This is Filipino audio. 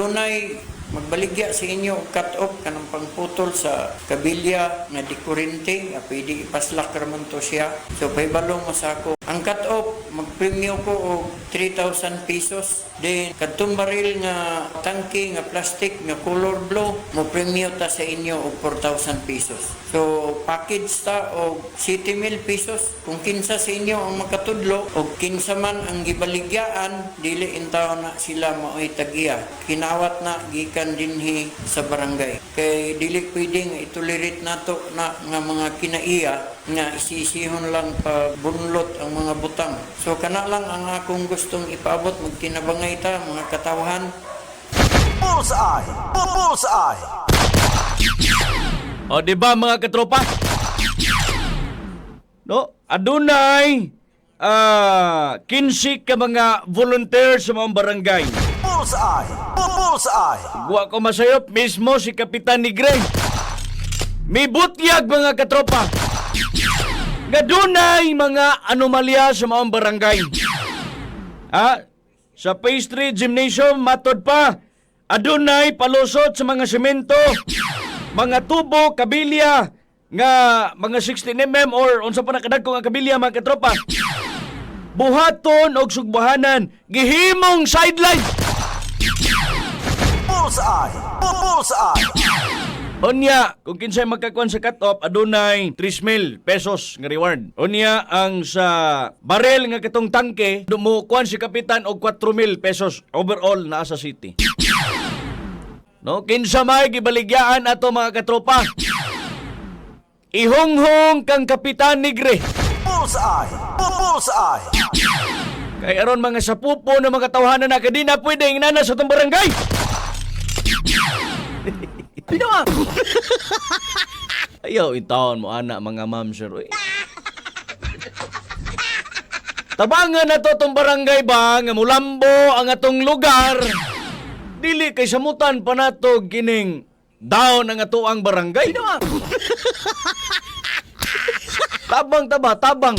adunay magbaligya sa inyo og cut-off kanang pangputol sa kabilya nga di kurente nga pwede ipaslak ramon to siya. So pahibalong mo sa ako. Ang cut-off magpremyo ko og 3,000 pesos. Then kadtong baril nga tangke nga plastic nga color blue mo premyo ta sa inyo og 4,000 pesos. So package ta og 7,000 pesos. Kung kinsa sa inyo ang makatudlo og kinsa man ang gibaligyaan dili intaw na sila maoy tagiya. Kinawat na gikan dinhi sa barangay. Kay dili pwede nga itolerate nato na nga mga kinaiya nga isisihon lang pagbunlot ang mga butang. So kana lang ang akong gustong ipaabot, magtinabangay ta mga katawhan. Bullseye! Bullseye! O di ba mga katropa? No, adunay 15 ka mga volunteer sa mga barangay. Bullseye! Bullseye! Guwa ko masayop mismo si Kapitan Nigre. May butyag mga katropa. Nga dunay mga anomalya sa mga barangay. Sa Phase 3 Gymnasium, matod pa, adunay palusot sa mga semento, mga tubo, kabilya, nga mga 16mm or unsa pa nakadagko nga kabilya mga katropa. Buhaton og sugbahanan, gihimong sideline. Bullseye! Bullseye! Unya, kung kinsay magkakuan sa cut-off, adunay 3,000 pesos nga reward. Unya, ang sa barel nga katong tangke, dumukuan si Kapitan og 4,000 pesos overall na sa city. No, kinsa may gibaligyaan ato mga katropa. Ihonghong kang Kapitan Nigre. Bullseye! Bullseye! Kay aron mga sapupo na mga tawhanan na kadina pwede ingana sa tong barangay. Pinawa! Ayaw, itawon mo, anak, mga ma'am, sir. Tabangan na to itong barangay ba, nga mulambo ang atong lugar. Dili kay samutan pa na to gining down ang atoang barangay. Pinawa! Tabang, tabang.